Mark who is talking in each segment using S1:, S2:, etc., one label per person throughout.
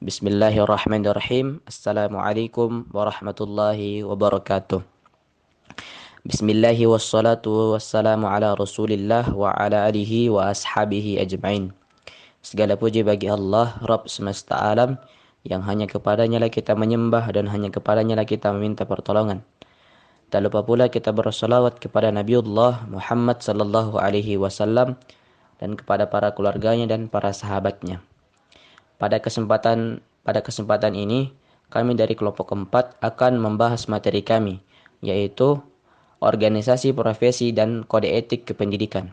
S1: Bismillahirrahmanirrahim. Assalamualaikum warahmatullahi wabarakatuh. Bismillahi wassalatu wassalamu ala rasulillah wa ala alihi wa ashabihi ajma'in. Segala puji bagi Allah, Rabb semesta alam, yang hanya kepadanya lah kita menyembah dan hanya kepadanya lah kita meminta pertolongan. Tak lupa pula kita bersalawat kepada Nabiullah Muhammad sallallahu alaihi wasallam dan kepada para keluarganya dan para sahabatnya. Pada kesempatan ini, kami dari kelompok 4 akan membahas materi kami, yaitu organisasi profesi dan kode etik kependidikan.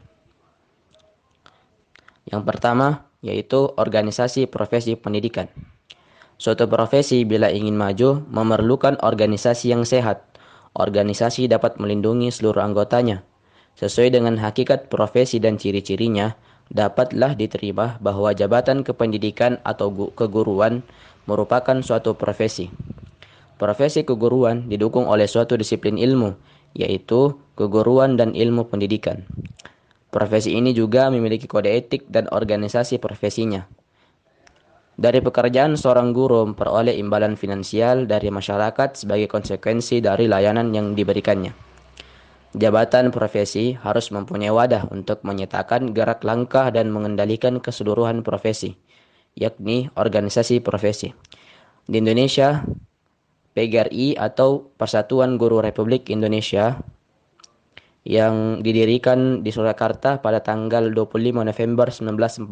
S1: Yang pertama, yaitu organisasi profesi pendidikan. Suatu profesi bila ingin maju memerlukan organisasi yang sehat. Organisasi dapat melindungi seluruh anggotanya. Sesuai dengan hakikat profesi dan ciri-cirinya, dapatlah diterima bahwa jabatan kependidikan atau keguruan merupakan suatu profesi. Profesi keguruan didukung oleh suatu disiplin ilmu, yaitu keguruan dan ilmu pendidikan. Profesi ini juga memiliki kode etik dan organisasi profesinya. Dari pekerjaan seorang guru memperoleh imbalan finansial dari masyarakat sebagai konsekuensi dari layanan yang diberikannya. Jabatan profesi harus mempunyai wadah untuk menyatakan gerak langkah dan mengendalikan keseluruhan profesi, yakni organisasi profesi. Di Indonesia, PGRI atau Persatuan Guru Republik Indonesia yang didirikan di Surakarta pada tanggal 25 November 1945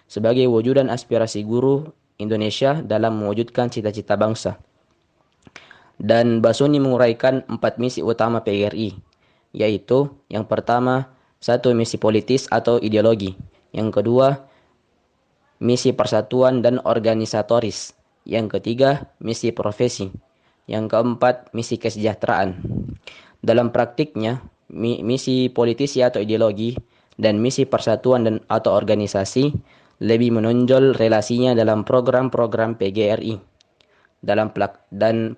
S1: sebagai wujudan aspirasi guru Indonesia dalam mewujudkan cita-cita bangsa. Dan Basuni menguraikan 4 misi utama PGRI, yaitu yang pertama, satu misi politis atau ideologi. Yang kedua, misi persatuan dan organisatoris. Yang ketiga, misi profesi. Yang keempat, misi kesejahteraan. Dalam praktiknya, misi politisi atau ideologi dan misi persatuan dan atau organisasi lebih menonjol relasinya dalam program-program PGRI. Dan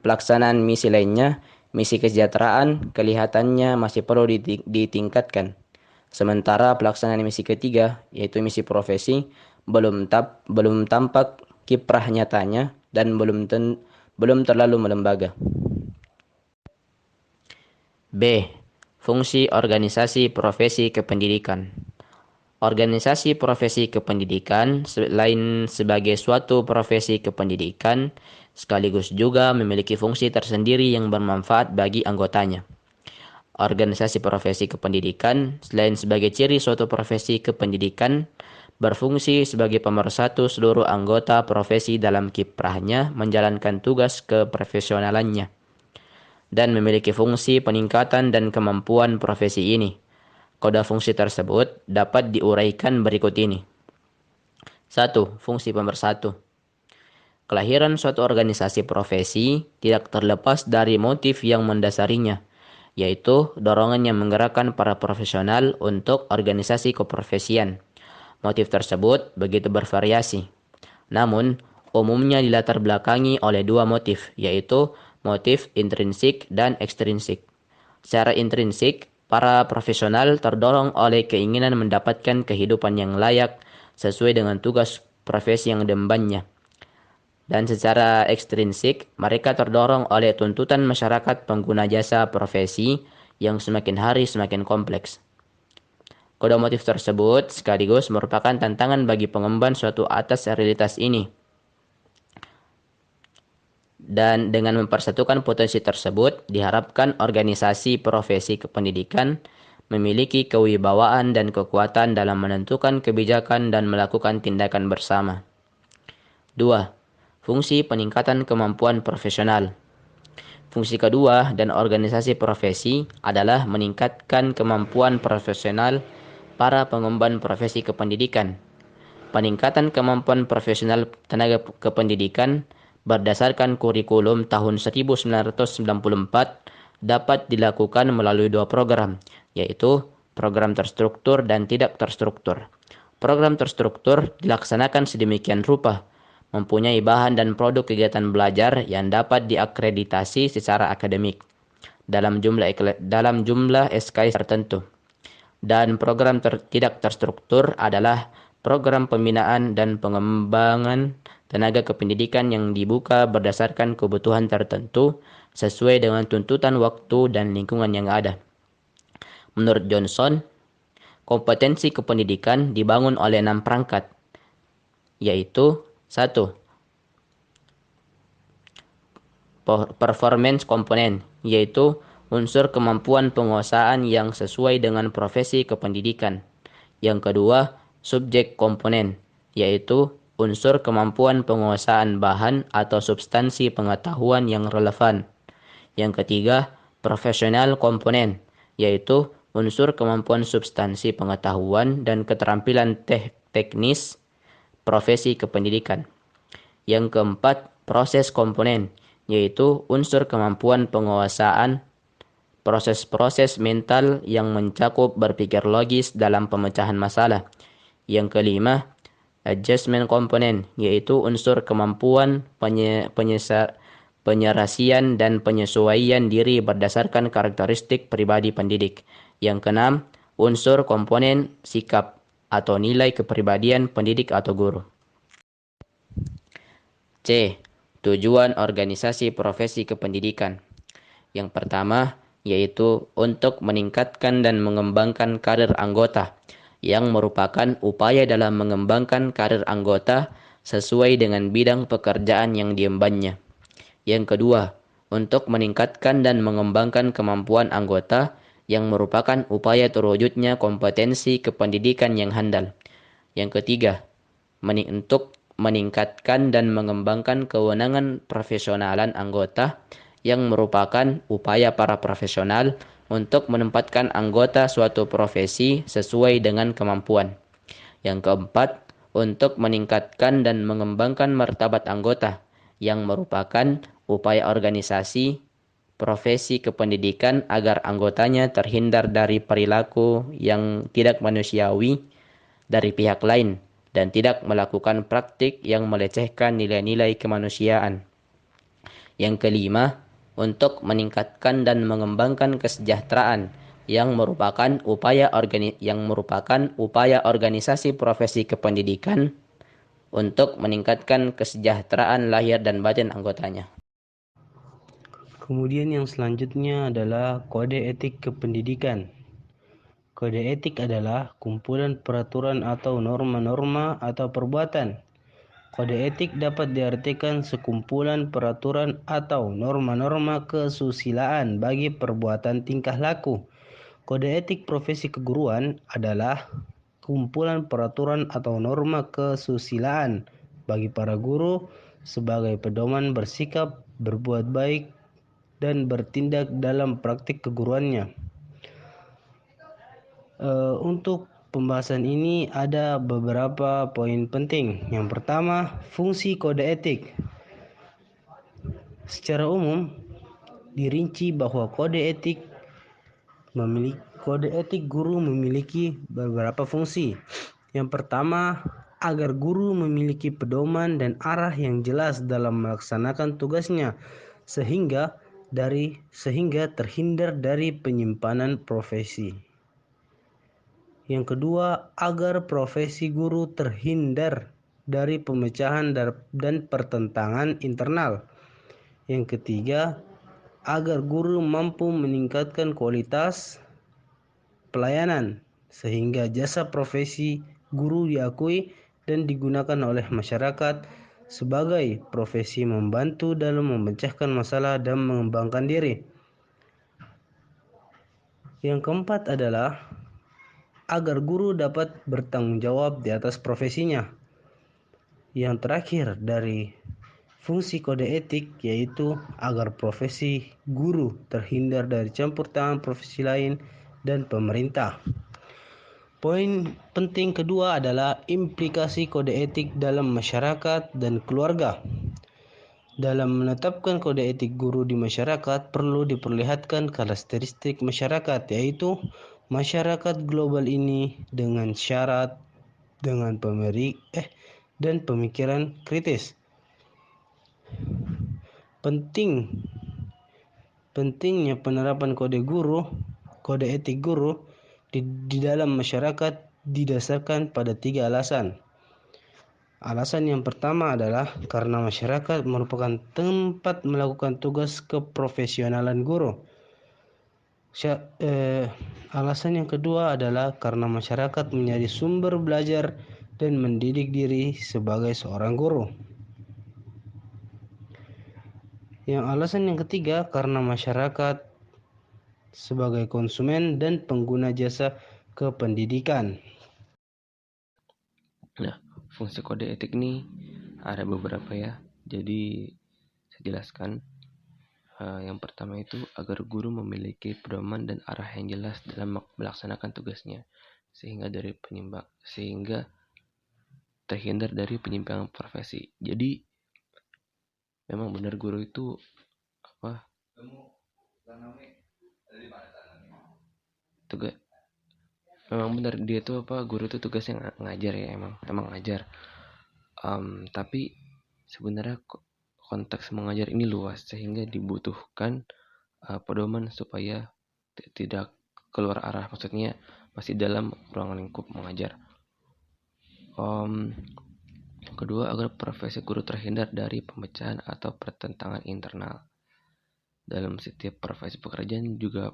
S1: pelaksanaan misi lainnya, misi kesejahteraan, kelihatannya masih perlu ditingkatkan. Sementara pelaksanaan misi ketiga, yaitu misi profesi, belum tampak kiprah nyatanya dan belum terlalu melembaga. B. Fungsi organisasi profesi kependidikan. Organisasi profesi kependidikan selain sebagai suatu profesi kependidikan, sekaligus juga memiliki fungsi tersendiri yang bermanfaat bagi anggotanya. Organisasi profesi kependidikan selain sebagai ciri suatu profesi kependidikan, berfungsi sebagai pemersatu seluruh anggota profesi dalam kiprahnya menjalankan tugas keprofesionalannya, dan memiliki fungsi peningkatan dan kemampuan profesi ini. Kode fungsi tersebut dapat diuraikan berikut ini. 1. Fungsi pemersatu. Kelahiran suatu organisasi profesi tidak terlepas dari motif yang mendasarinya, yaitu dorongan yang menggerakkan para profesional untuk organisasi keprofesian. Motif tersebut begitu bervariasi. Namun, umumnya dilatar belakangi oleh dua motif, yaitu motif intrinsik dan ekstrinsik. Secara intrinsik, para profesional terdorong oleh keinginan mendapatkan kehidupan yang layak sesuai dengan tugas profesi yang diembannya. Dan secara ekstrinsik, mereka terdorong oleh tuntutan masyarakat pengguna jasa profesi yang semakin hari semakin kompleks. Kode motif tersebut sekaligus merupakan tantangan bagi pengemban suatu atas realitas ini. Dan dengan mempersatukan potensi tersebut, diharapkan organisasi profesi kependidikan memiliki kewibawaan dan kekuatan dalam menentukan kebijakan dan melakukan tindakan bersama. 2. Fungsi peningkatan kemampuan profesional. Fungsi kedua dan organisasi profesi adalah meningkatkan kemampuan profesional para pengemban profesi kependidikan. Peningkatan kemampuan profesional tenaga kependidikan berdasarkan kurikulum tahun 1994 dapat dilakukan melalui dua program, yaitu program terstruktur dan tidak terstruktur. Program terstruktur dilaksanakan sedemikian rupa, mempunyai bahan dan produk kegiatan belajar yang dapat diakreditasi secara akademik dalam jumlah SKS tertentu. Dan program tidak terstruktur adalah program pembinaan dan pengembangan tenaga kependidikan yang dibuka berdasarkan kebutuhan tertentu sesuai dengan tuntutan waktu dan lingkungan yang ada. Menurut Johnson, kompetensi kependidikan dibangun oleh 6 perangkat, yaitu 1. Performance komponen, yaitu unsur kemampuan penguasaan yang sesuai dengan profesi kependidikan. Yang kedua, subjek komponen, yaitu unsur kemampuan penguasaan bahan atau substansi pengetahuan yang relevan. Yang ketiga, profesional komponen, yaitu unsur kemampuan substansi pengetahuan dan keterampilan teknis profesi kependidikan. Yang keempat, proses komponen, yaitu unsur kemampuan penguasaan proses-proses mental yang mencakup berpikir logis dalam pemecahan masalah. Yang kelima, adjustment komponen, yaitu unsur kemampuan penyerasian dan penyesuaian diri berdasarkan karakteristik pribadi pendidik. Yang keenam, unsur komponen sikap atau nilai kepribadian pendidik atau guru. C. Tujuan organisasi profesi kependidikan. Yang pertama, yaitu untuk meningkatkan dan mengembangkan karir anggota, yang merupakan upaya dalam mengembangkan karir anggota sesuai dengan bidang pekerjaan yang diembannya. Yang kedua, untuk meningkatkan dan mengembangkan kemampuan anggota, yang merupakan upaya terwujudnya kompetensi kependidikan yang handal. Yang ketiga, untuk meningkatkan dan mengembangkan kewenangan profesionalan anggota, yang merupakan upaya para profesional untuk menempatkan anggota suatu profesi sesuai dengan kemampuan. Yang keempat, untuk meningkatkan dan mengembangkan martabat anggota, yang merupakan upaya organisasi profesi kependidikan agar anggotanya terhindar dari perilaku yang tidak manusiawi dari pihak lain dan tidak melakukan praktik yang melecehkan nilai-nilai kemanusiaan. Yang kelima, untuk meningkatkan dan mengembangkan kesejahteraan, yang merupakan upaya organisasi profesi kependidikan untuk meningkatkan kesejahteraan lahir dan batin anggotanya.
S2: Kemudian yang selanjutnya adalah kode etik kependidikan. Kode etik adalah kumpulan peraturan atau norma-norma atau perbuatan. Kode etik dapat diartikan sekumpulan peraturan atau norma-norma kesusilaan bagi perbuatan tingkah laku. Kode etik profesi keguruan adalah kumpulan peraturan atau norma kesusilaan bagi para guru sebagai pedoman bersikap, berbuat baik, dan bertindak dalam praktik keguruannya. Untuk pembahasan ini ada beberapa poin penting. Yang pertama, fungsi kode etik. Secara umum, dirinci bahwa kode etik guru memiliki beberapa fungsi. Yang pertama, agar guru memiliki pedoman dan arah yang jelas dalam melaksanakan tugasnya sehingga terhindar dari penyimpanan profesi. Yang kedua, agar profesi guru terhindar dari pemecahan dan pertentangan internal. Yang ketiga, agar guru mampu meningkatkan kualitas pelayanan sehingga jasa profesi guru diakui dan digunakan oleh masyarakat sebagai profesi membantu dalam memecahkan masalah dan mengembangkan diri. Yang keempat adalah agar guru dapat bertanggung jawab di atas profesinya. Yang terakhir dari fungsi kode etik yaitu agar profesi guru terhindar dari campur tangan profesi lain dan pemerintah. Poin penting kedua adalah implikasi kode etik dalam masyarakat dan keluarga. Dalam menetapkan kode etik guru di masyarakat perlu diperlihatkan karakteristik masyarakat, yaitu masyarakat global ini dengan syarat dengan dan pemikiran kritis. Pentingnya penerapan kode etik guru di dalam masyarakat didasarkan pada 3 alasan. Alasan yang pertama adalah karena masyarakat merupakan tempat melakukan tugas keprofesionalan guru. Alasan yang kedua adalah karena masyarakat menjadi sumber belajar dan mendidik diri sebagai seorang guru. Yang alasan yang ketiga karena masyarakat sebagai konsumen dan pengguna jasa kependidikan.
S1: Nah, fungsi kode etik ini ada beberapa ya. Jadi saya jelaskan. Yang pertama itu agar guru memiliki pedoman dan arah yang jelas dalam melaksanakan tugasnya, sehingga terhindar dari penyimpangan profesi. Jadi memang benar guru itu apa? Tugas memang benar dia itu apa? Guru itu tugasnya ngajar ya, emang ngajar. Tapi sebenarnya konteks mengajar ini luas sehingga dibutuhkan pedoman supaya tidak keluar arah, maksudnya masih dalam ruang lingkup mengajar. Kedua, agar profesi guru terhindar dari pemecahan atau pertentangan internal. Dalam setiap profesi pekerjaan juga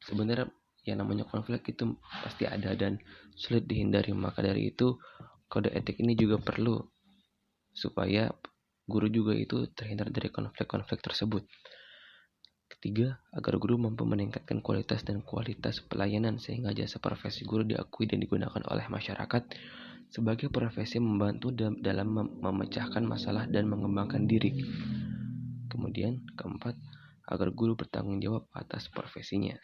S1: sebenarnya yang namanya konflik itu pasti ada dan sulit dihindari. Maka dari itu kode etik ini juga perlu supaya guru juga itu terhindar dari konflik-konflik tersebut. Ketiga, agar guru mampu meningkatkan kualitas dan kualitas pelayanan sehingga jasa profesi guru diakui dan digunakan oleh masyarakat sebagai profesi membantu dalam memecahkan masalah dan mengembangkan diri. Kemudian, keempat, agar guru bertanggung jawab atas profesinya.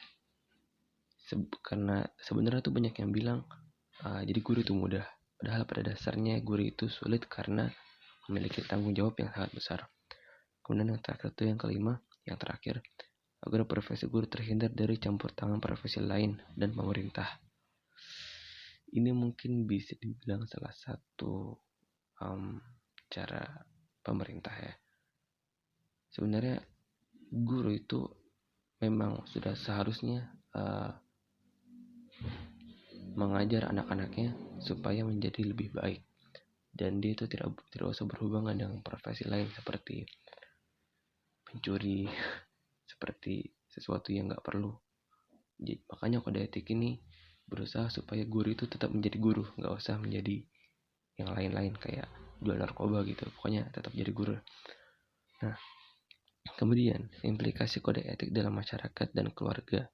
S1: Karena sebenarnya tuh banyak yang bilang, jadi guru itu mudah. Padahal pada dasarnya guru itu sulit karena memiliki tanggung jawab yang sangat besar. Kemudian yang terakhir itu yang kelima, yang terakhir, agar profesi guru terhindar dari campur tangan profesi lain dan pemerintah. Ini mungkin bisa dibilang salah satu cara pemerintah ya. Sebenarnya guru itu memang sudah seharusnya mengajar anak-anaknya supaya menjadi lebih baik, dan dia itu tidak usah berhubungan dengan profesi lain seperti pencuri, seperti sesuatu yang nggak perlu. Jadi, makanya kode etik ini berusaha supaya guru itu tetap menjadi guru, nggak usah menjadi yang lain-lain kayak jual narkoba gitu. Pokoknya tetap jadi guru. Nah, kemudian implikasi kode etik dalam masyarakat dan keluarga.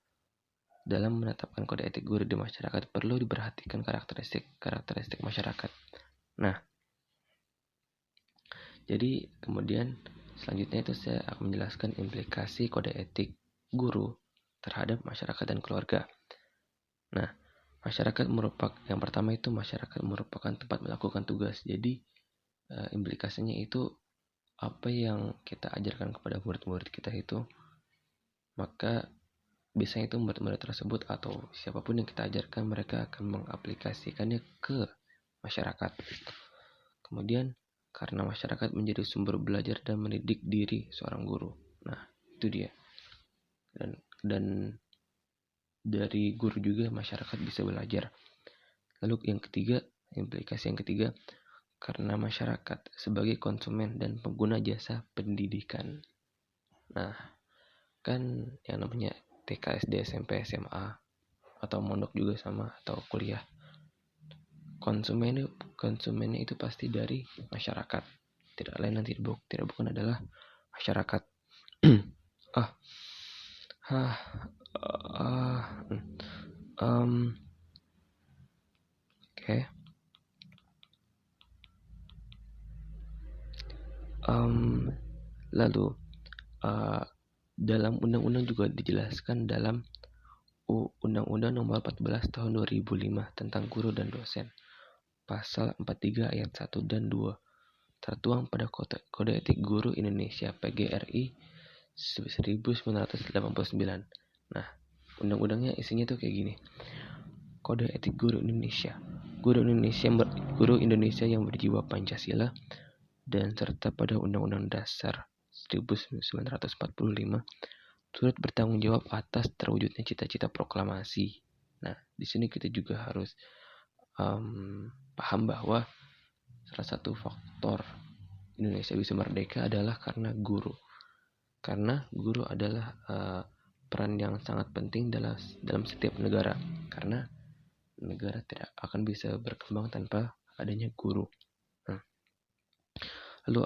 S1: Dalam menetapkan kode etik guru di masyarakat perlu diperhatikan karakteristik masyarakat. Nah, jadi kemudian selanjutnya itu saya akan menjelaskan implikasi kode etik guru terhadap masyarakat dan keluarga. Nah, yang pertama itu masyarakat merupakan tempat melakukan tugas. Jadi implikasinya itu apa yang kita ajarkan kepada murid-murid kita itu, maka biasanya itu murid-murid tersebut atau siapapun yang kita ajarkan, mereka akan mengaplikasikannya ke masyarakat. Kemudian karena masyarakat menjadi sumber belajar dan mendidik diri seorang guru. Nah, itu dia. Dan dari guru juga masyarakat bisa belajar. Lalu implikasi yang ketiga, karena masyarakat sebagai konsumen dan pengguna jasa pendidikan. Nah, kan yang namanya TK, SD, SMP, SMA, atau mondok juga sama, atau kuliah. Konsumennya itu pasti dari masyarakat. Tidak lain dan tidak bukan adalah masyarakat. Oke. Lalu dalam undang-undang juga dijelaskan dalam Undang-Undang Nomor 14 Tahun 2005 tentang guru dan dosen. Pasal 43 ayat 1 dan 2 tertuang pada Kode Etik Guru Indonesia PGRI 1989. Nah, undang-undangnya isinya tuh kayak gini. Kode Etik Guru Indonesia. Guru Indonesia yang berjiwa Pancasila dan serta pada Undang-Undang Dasar 1945 turut bertanggung jawab atas terwujudnya cita-cita proklamasi. Nah, di sini kita juga harus paham bahwa
S3: salah satu faktor Indonesia bisa merdeka adalah karena guru. Karena guru adalah peran yang sangat penting dalam setiap negara. Karena negara tidak akan bisa berkembang tanpa adanya guru. Nah, lalu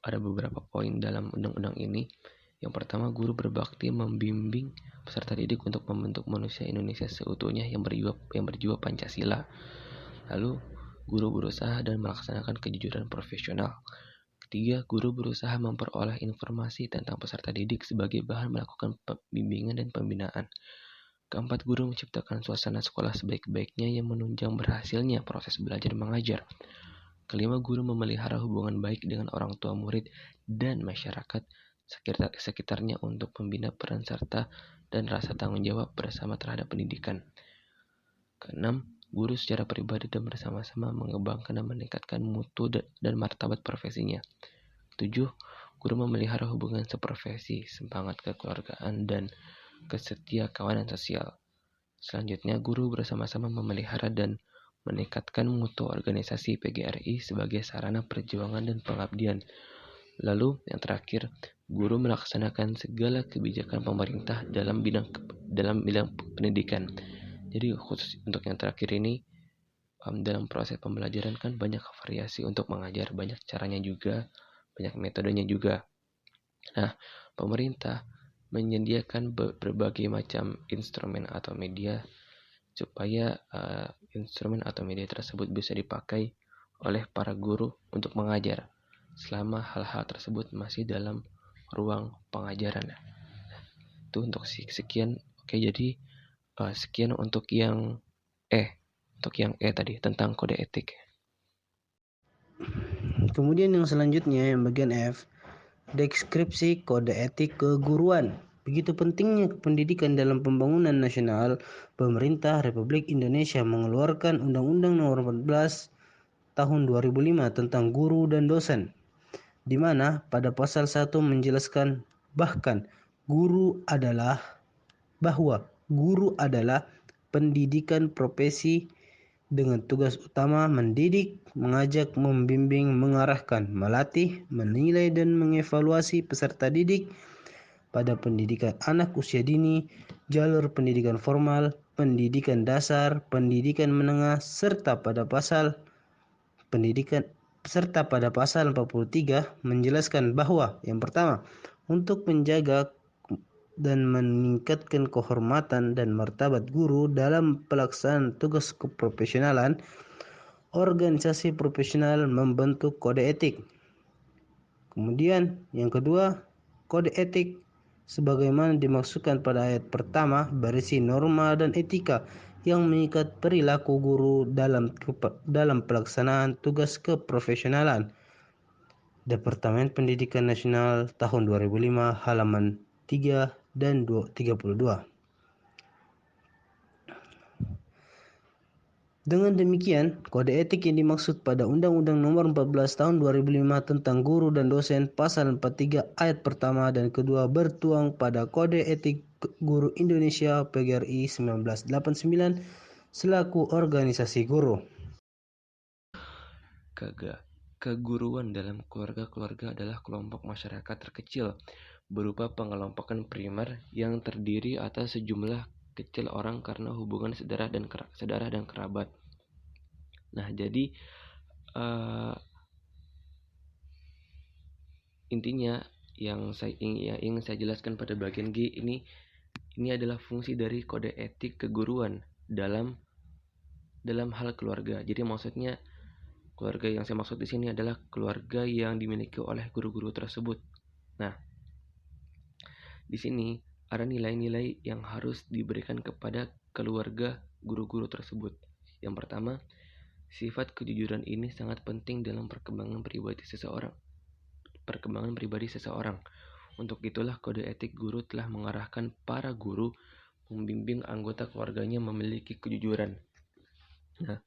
S3: ada beberapa poin dalam undang-undang ini. Yang pertama, guru berbakti membimbing peserta didik untuk membentuk manusia Indonesia seutuhnya yang berjiwa Pancasila. Lalu, guru berusaha dan melaksanakan kejujuran profesional. Ketiga, guru berusaha memperoleh informasi tentang peserta didik sebagai bahan melakukan bimbingan dan pembinaan. Keempat, guru menciptakan suasana sekolah sebaik-baiknya yang menunjang berhasilnya proses belajar mengajar. Kelima, guru memelihara hubungan baik dengan orang tua murid dan masyarakat sekitarnya untuk membina peran serta dan rasa tanggung jawab bersama terhadap pendidikan. Keenam, guru secara pribadi dan bersama-sama mengembangkan dan meningkatkan mutu dan martabat profesinya. 7. Guru memelihara hubungan seprofesi, semangat kekeluargaan, dan kesetia kawanan sosial. Selanjutnya, guru bersama-sama memelihara dan meningkatkan mutu organisasi PGRI sebagai sarana perjuangan dan pengabdian. Lalu, yang terakhir, guru melaksanakan segala kebijakan pemerintah dalam bidang pendidikan. Jadi khusus untuk yang terakhir ini, dalam proses pembelajaran kan banyak variasi untuk mengajar, banyak caranya juga, banyak metodenya juga. Nah, pemerintah menyediakan berbagai macam instrumen atau media supaya instrumen atau media tersebut bisa dipakai oleh para guru untuk mengajar selama hal-hal tersebut masih dalam ruang pengajaran. Itu untuk sekian. Oke, jadi sekian untuk yang tadi tentang kode etik.
S2: Kemudian yang selanjutnya yang bagian F, deskripsi kode etik keguruan. Begitu pentingnya pendidikan dalam pembangunan nasional, pemerintah Republik Indonesia mengeluarkan Undang-Undang Nomor 14 Tahun 2005 tentang guru dan dosen, di mana pada pasal 1 menjelaskan bahwa guru adalah pendidikan profesi dengan tugas utama mendidik, mengajak, membimbing, mengarahkan, melatih, menilai, dan mengevaluasi peserta didik pada pendidikan anak usia dini, jalur pendidikan formal, pendidikan dasar, pendidikan menengah, serta pada pasal 43 menjelaskan bahwa yang pertama, untuk menjaga dan meningkatkan kehormatan dan martabat guru dalam pelaksanaan tugas keprofesionalan, organisasi profesional membentuk kode etik. Kemudian yang kedua, kode etik sebagaimana dimaksudkan pada ayat pertama berisi norma dan etika yang mengikat perilaku guru dalam pelaksanaan tugas keprofesionalan. Departemen Pendidikan Nasional tahun 2005 halaman 3 dan 32. Dengan demikian, kode etik yang dimaksud pada Undang-Undang Nomor 14 Tahun 2005 tentang guru dan dosen pasal 43 ayat pertama dan kedua bertuang pada Kode Etik Guru Indonesia PGRI 1989 selaku organisasi guru.
S3: Keguruan dalam keluarga-keluarga adalah kelompok masyarakat terkecil berupa pengelompokan primer yang terdiri atas sejumlah kecil orang karena hubungan saudara dan kerabat. Nah, jadi intinya yang ingin saya jelaskan pada bagian G ini adalah fungsi dari kode etik keguruan dalam hal keluarga. Jadi maksudnya keluarga yang saya maksud di sini adalah keluarga yang dimiliki oleh guru-guru tersebut. Nah, di sini ada nilai-nilai yang harus diberikan kepada keluarga guru-guru tersebut. Yang pertama, sifat kejujuran ini sangat penting dalam perkembangan pribadi seseorang. Untuk itulah kode etik guru telah mengarahkan para guru membimbing anggota keluarganya memiliki kejujuran. Nah,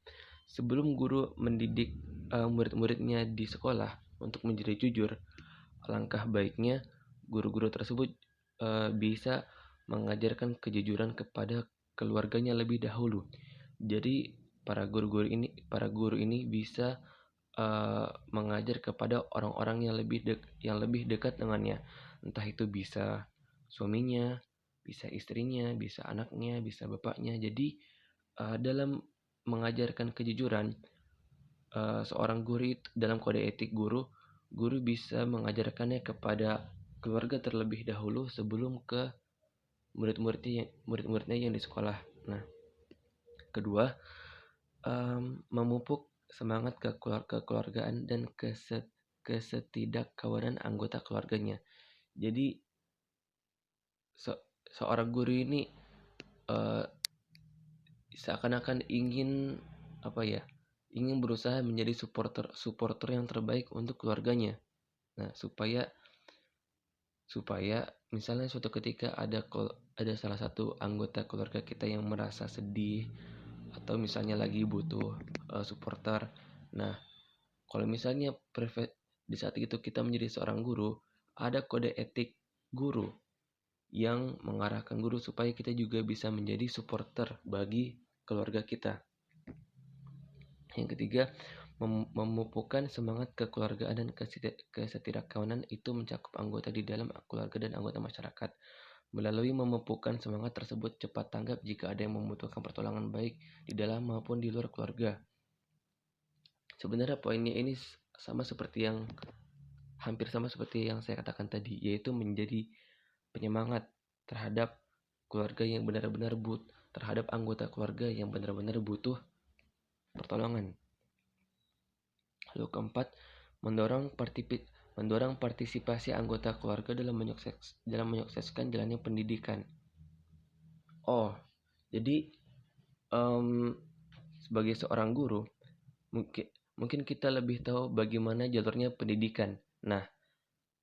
S3: sebelum guru mendidik murid-muridnya di sekolah untuk menjadi jujur, alangkah baiknya guru-guru tersebut bisa mengajarkan kejujuran kepada keluarganya lebih dahulu. Jadi para guru ini bisa mengajar kepada orang-orang yang lebih dekat dengannya. Entah itu bisa suaminya, bisa istrinya, bisa anaknya, bisa bapaknya. Jadi dalam mengajarkan kejujuran, seorang guru itu, dalam kode etik guru bisa mengajarkannya kepada keluarga terlebih dahulu sebelum ke murid-muridnya yang di sekolah. Nah, kedua, memupuk semangat kekeluargaan dan kesetidak-kawanan anggota keluarganya. Jadi seorang guru ini uh, seakan-akan ingin ingin berusaha menjadi supporter yang terbaik untuk keluarganya. Nah, supaya misalnya suatu ketika ada salah satu anggota keluarga kita yang merasa sedih atau misalnya lagi butuh supporter. Nah, kalau misalnya di saat itu kita menjadi seorang guru, ada kode etik guru yang mengarahkan guru supaya kita juga bisa menjadi supporter bagi keluarga kita. Yang ketiga, memupukkan semangat kekeluargaan dan kesetiakawanan itu mencakup anggota di dalam keluarga dan anggota masyarakat. Melalui memupukkan semangat tersebut, cepat tanggap jika ada yang membutuhkan pertolongan baik di dalam maupun di luar keluarga. Sebenarnya poinnya ini hampir sama seperti yang saya katakan tadi, yaitu menjadi penyemangat terhadap keluarga yang benar-benar terhadap anggota keluarga yang benar-benar butuh pertolongan. Lalu keempat, mendorong partisipasi anggota keluarga dalam menyukseskan jalannya pendidikan. Oh, jadi sebagai seorang guru, mungkin kita lebih tahu bagaimana jalurnya pendidikan. Nah,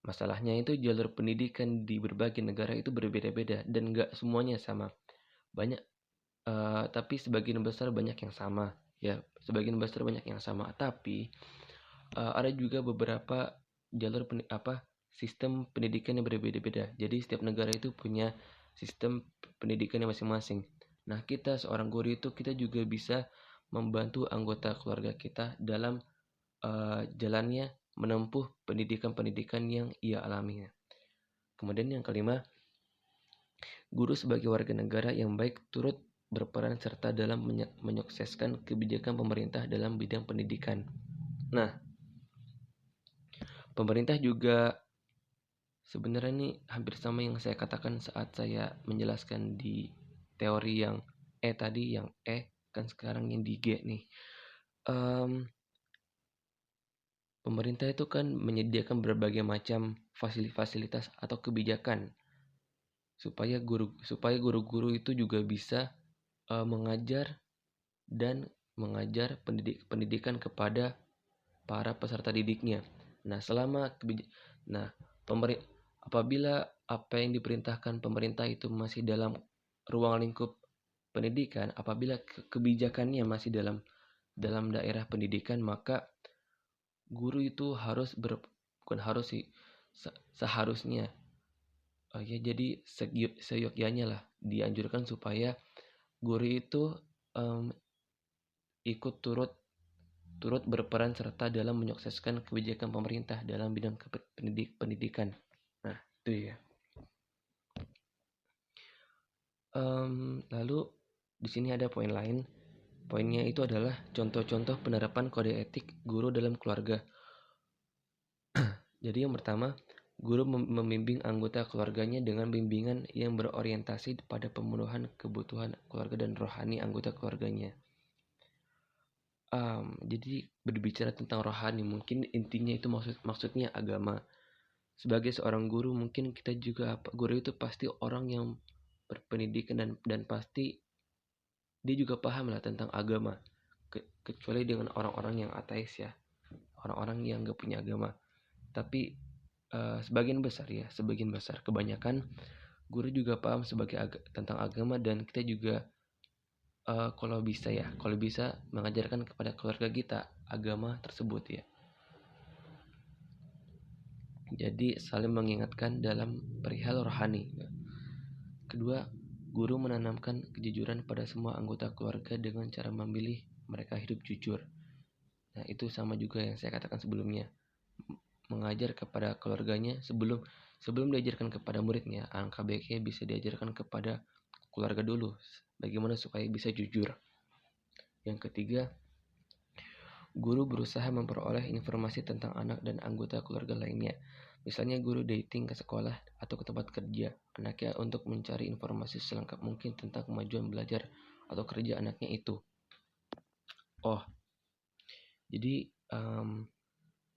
S3: masalahnya itu jalur pendidikan di berbagai negara itu berbeda-beda dan nggak semuanya sama. Banyak, tapi sebagian besar banyak yang sama. Ya, sebagian besar banyak yang sama. Tapi ada juga beberapa sistem pendidikan yang berbeda-beda. Jadi setiap negara itu punya sistem pendidikan yang masing-masing. Nah, kita seorang guru itu kita juga bisa membantu anggota keluarga kita dalam jalannya menempuh pendidikan-pendidikan yang ia alami. Kemudian yang kelima, guru sebagai warga negara yang baik turut berperan serta dalam menyukseskan kebijakan pemerintah dalam bidang pendidikan. Nah, pemerintah juga sebenarnya ini hampir sama yang saya katakan saat saya menjelaskan di teori yang tadi, yang kan sekarang yang di G nih. Pemerintah itu kan menyediakan berbagai macam fasilitas atau kebijakan supaya guru-guru itu juga bisa mengajar pendidikan kepada para peserta didiknya. Nah, apabila apa yang diperintahkan pemerintah itu masih dalam ruang lingkup pendidikan, apabila kebijakannya masih dalam daerah pendidikan, maka guru itu seharusnya jadi seyogyanya lah dianjurkan supaya guru itu ikut turut berperan serta dalam menyukseskan kebijakan pemerintah dalam bidang pendidikan. Nah, itu ya. Lalu di sini ada poin lain. Poinnya itu adalah contoh-contoh penerapan kode etik guru dalam keluarga. Jadi yang pertama, guru membimbing anggota keluarganya dengan bimbingan yang berorientasi pada pemenuhan kebutuhan keluarga dan rohani anggota keluarganya. Jadi berbicara tentang rohani, mungkin intinya itu maksudnya agama. Sebagai seorang guru, mungkin kita juga guru itu pasti orang yang berpendidikan dan pasti dia juga paham lah tentang agama. Kecuali dengan orang-orang yang ateis ya, orang-orang yang gak punya agama. Tapi sebagian besar kebanyakan guru juga paham tentang agama, dan kita juga kalau bisa mengajarkan kepada keluarga kita agama tersebut ya. Jadi saling mengingatkan dalam perihal rohani. Kedua, guru menanamkan kejujuran pada semua anggota keluarga dengan cara memilih mereka hidup jujur. Nah, itu sama juga yang saya katakan sebelumnya. Mengajar kepada keluarganya sebelum diajarkan kepada muridnya. Alangkah baiknya bisa diajarkan kepada keluarga dulu, bagaimana supaya bisa jujur. Yang ketiga, guru berusaha memperoleh informasi tentang anak dan anggota keluarga lainnya. Misalnya guru dating ke sekolah atau ke tempat kerja anaknya untuk mencari informasi selengkap mungkin tentang kemajuan belajar atau kerja anaknya itu. Oh, jadi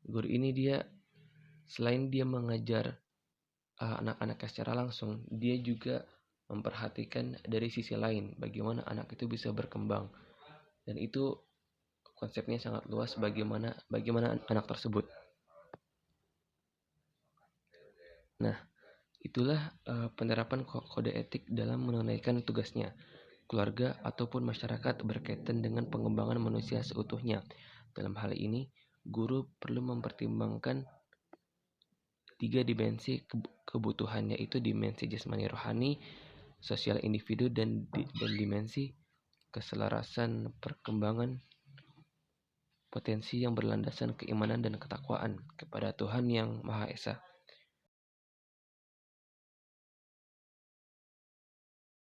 S3: guru ini dia selain dia mengajar anak-anaknya secara langsung, dia juga memperhatikan dari sisi lain bagaimana anak itu bisa berkembang. Dan itu konsepnya sangat luas bagaimana anak tersebut. Nah, itulah penerapan kode etik dalam menunaikan tugasnya. Keluarga ataupun masyarakat berkaitan dengan pengembangan manusia seutuhnya. Dalam hal ini, guru perlu mempertimbangkan 3 dimensi kebutuhan, yaitu dimensi jasmani rohani, sosial individu, dan dimensi keselarasan perkembangan potensi yang berlandasan keimanan dan ketakwaan kepada Tuhan Yang Maha Esa.